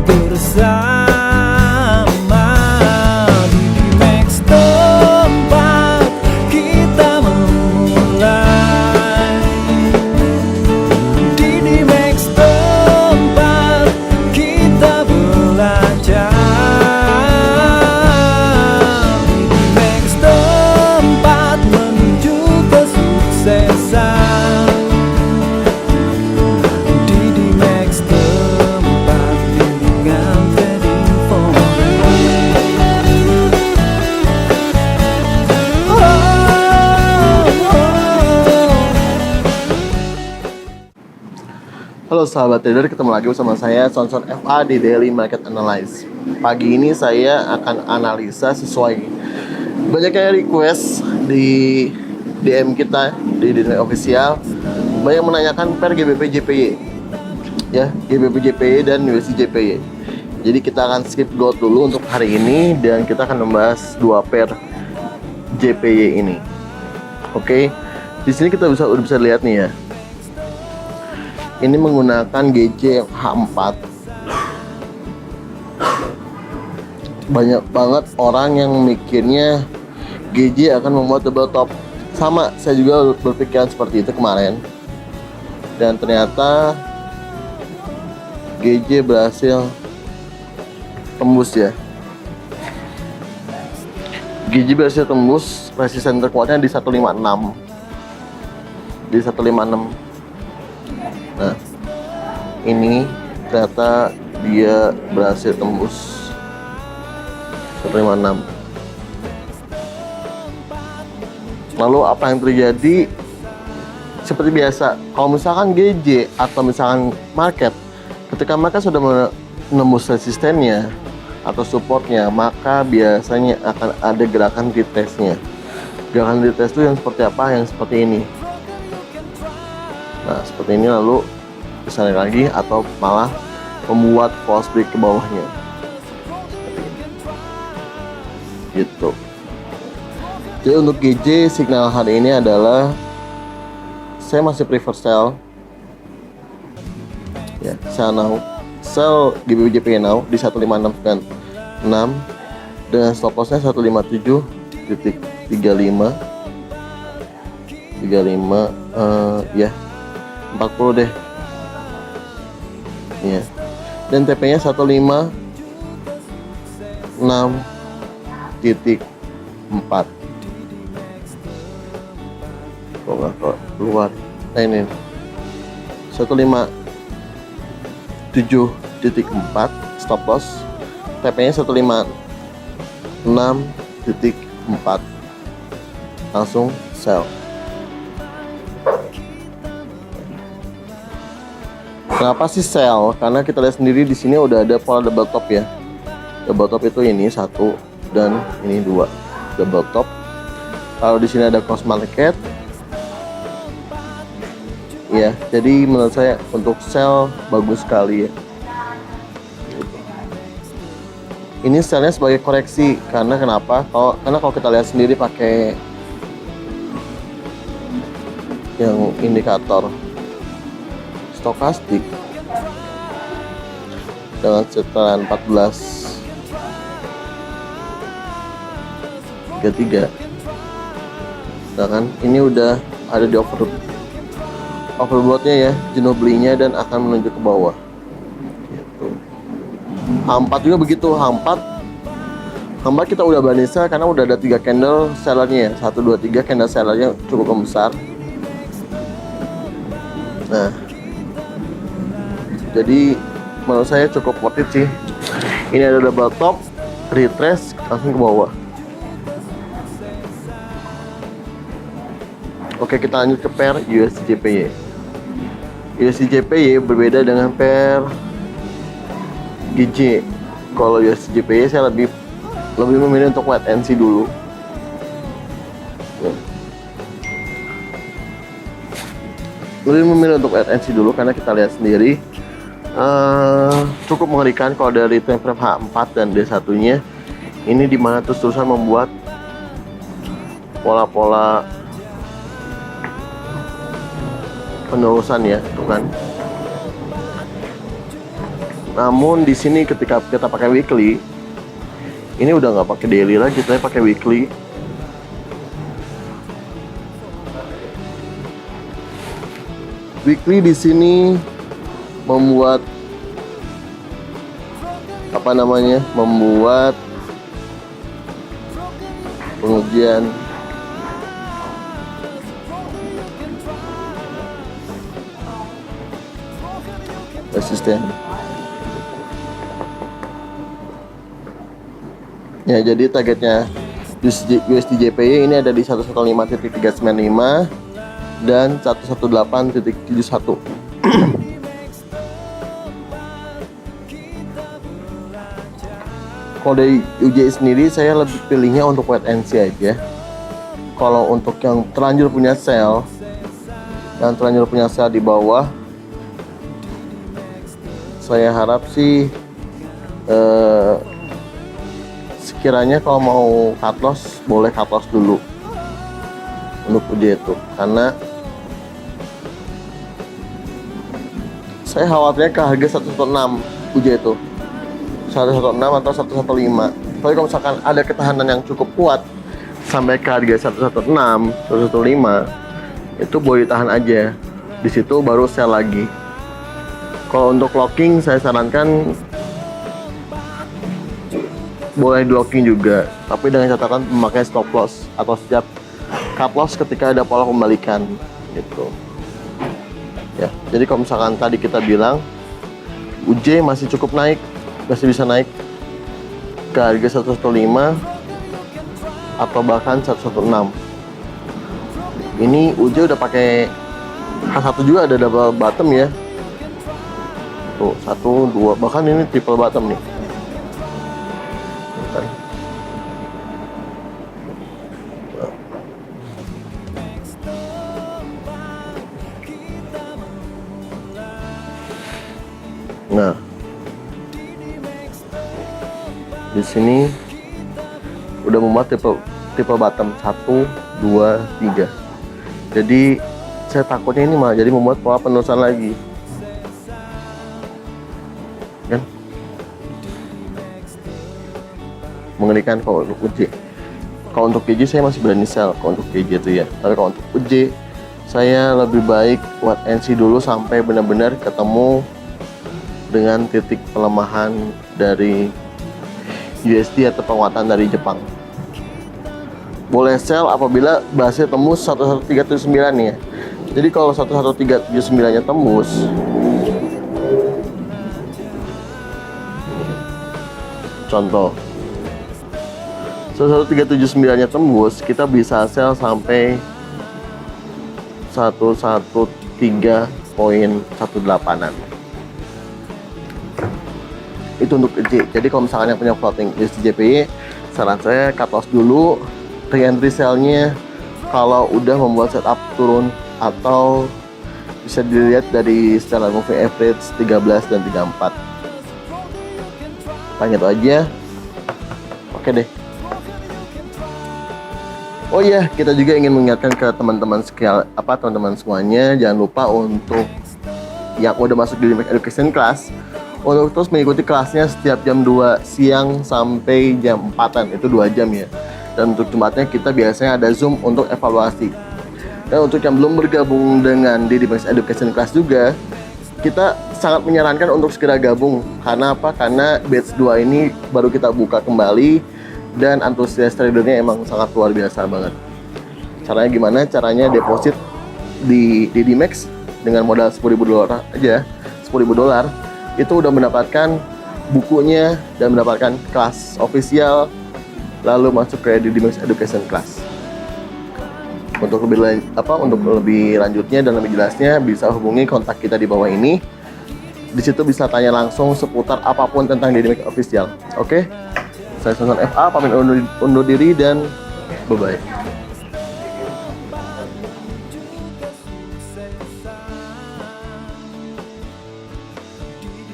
bersama di Max tempat kita memulai. Di Max tempat kita belajar. Di Max tempat menuju kesuksesan. Di Max tempat bimbingan trading forex. Halo sahabat trader, ketemu lagi bersama saya Sonson FA di Daily Market Analyze. Pagi ini saya akan analisa sesuai banyaknya request di DM kita di Dinner Official. Banyak menanyakan pair GBP JPY, ya, GBP JPY dan USD JPY. Jadi kita akan skip gold dulu untuk hari ini dan kita akan membahas dua pair JPY ini. Oke, di sini kita udah bisa lihat nih ya. Ini menggunakan GJ H4. Banyak banget orang yang mikirnya GJ akan membuat double top. Sama, saya juga berpikiran seperti itu kemarin. Dan ternyata GJ berhasil tembus ya. GJ berhasil tembus resisten terkuatnya di 156. Di 156. Nah, ini ternyata dia berhasil tembus 156. Lalu apa yang terjadi? Seperti biasa, kalau misalkan GJ atau misalkan market, ketika mereka sudah menembus resistennya atau supportnya, maka biasanya akan ada gerakan retestnya. Gerakan retest itu yang seperti apa? Yang seperti ini. Nah, seperti ini, lalu misalnya lagi atau malah membuat false break ke bawahnya. Gitu. Jadi untuk GJ signal hari ini adalah saya masih prefer sell. Ya, sell now. Sell GBP JPY now di 15696 dengan stop lossnya 157.35. 35 ya. 40 deh. Ya. Dan TP-nya 156.4. Kok nggak keluar? Nah ini 157.4 stop loss. TP-nya 156.4. Langsung sell. Kenapa sih sell? Karena kita lihat sendiri di sini udah ada pola double top ya. Double top itu ini satu dan ini dua double top. Kalau di sini ada cross market, ya. Jadi menurut saya untuk sell bagus sekali ya. Ini sellnya sebagai koreksi karena kenapa? Karena kalau kita lihat sendiri pakai yang indikator stokastik dengan setelan 14.33. Nah kan ini udah ada di overbought-nya ya, jenuh belinya dan akan menuju ke bawah gitu. H4 juga begitu. H4 kita udah banisa karena udah ada 3 candle sellernya ya. 1, 2, 3 candle sellernya cukup membesar. Nah, jadi menurut saya cukup worth it sih. Ini ada double top, retrace langsung ke bawah. Oke, kita lanjut ke pair USD JPY. USD JPY berbeda dengan pair GJ. Kalau USD JPY saya lebih memilih untuk wait and see dulu. Lebih memilih untuk wait and see dulu karena kita lihat sendiri cukup mengerikan kalau dari time frame H4 dan D1-nya ini dimana terus-terusan membuat pola-pola penerusan ya, tuh kan. Namun di sini ketika kita pakai weekly, ini udah nggak pakai daily lagi, kita pakai weekly. Weekly di sini membuat membuat pengujian resisten. Ya, jadi targetnya USD JPY ini ada di 115.395 dan 118.71. Kalau dari UJ sendiri saya lebih pilihnya untuk wait and see aja. Kalau untuk yang terlanjur punya sell di bawah, saya harap sih sekiranya kalau mau cut loss, boleh cut loss dulu untuk UJ itu, karena saya khawatirnya ke harga 116 UJ itu, 116 atau 115. Tapi kalau misalkan ada ketahanan yang cukup kuat sampai ke harga 116, 115, itu boleh ditahan aja. Di situ baru sell lagi. Kalau untuk locking saya sarankan boleh di locking juga, tapi dengan catatan memakai stop loss atau setiap cut loss ketika ada pola pembalikan gitu. Ya, jadi kalau misalkan tadi kita bilang UJ masih cukup naik, masih bisa naik ke harga 115 atau bahkan 116. Ini UJ udah pakai H1 juga, ada double bottom ya. Tuh, 1, 2, bahkan ini triple bottom nih. Nah, di sini udah membuat triple bottom 1, 2, 3. Jadi saya takutnya ini malah jadi membuat pola penerusan lagi, kan? Mengerikan kalau untuk UJ. Kalau untuk KJ saya masih berani sell kalau untuk KJ itu ya. Tapi kalau untuk UJ saya lebih baik wait and see dulu sampai benar-benar ketemu dengan titik pelemahan dari USD atau penguatan dari Jepang. Boleh sell apabila bahasnya tembus 11379 nih ya. Jadi kalau 11379 nya tembus, contoh 11379 nya tembus, kita bisa sell sampai 113.18an. Itu untuk EJ. Jadi kalau misalkan yang punya floating USD JPY, saran saya cut loss dulu. Re-entry sell-nya kalau udah membuat setup turun, atau bisa dilihat dari secara moving average 13 dan 34. Tanya itu aja. Oke deh. Oh iya, kita juga ingin mengingatkan ke teman-teman teman-teman semuanya, jangan lupa untuk yang udah masuk di Dynamic Education Class untuk terus mengikuti kelasnya setiap jam 2 siang sampai jam 4-an, itu 2 jam ya. Dan untuk Jumatnya kita biasanya ada Zoom untuk evaluasi. Dan untuk yang belum bergabung dengan Dynamic Education Class juga, kita sangat menyarankan untuk segera gabung. Karena apa? Karena batch 2 ini baru kita buka kembali dan antusias tradernya emang sangat luar biasa banget. Caranya gimana? Caranya deposit di DDMax dengan modal $10.000 aja, $10.000 itu udah mendapatkan bukunya dan mendapatkan kelas official, lalu masuk ke DDMax Education Class. Untuk lebih lanjutnya dan lebih jelasnya bisa hubungi kontak kita di bawah ini. Di situ bisa tanya langsung seputar apapun tentang DDMax Official. Oke? Saya Sonson FA pamit undur diri dan bye bye.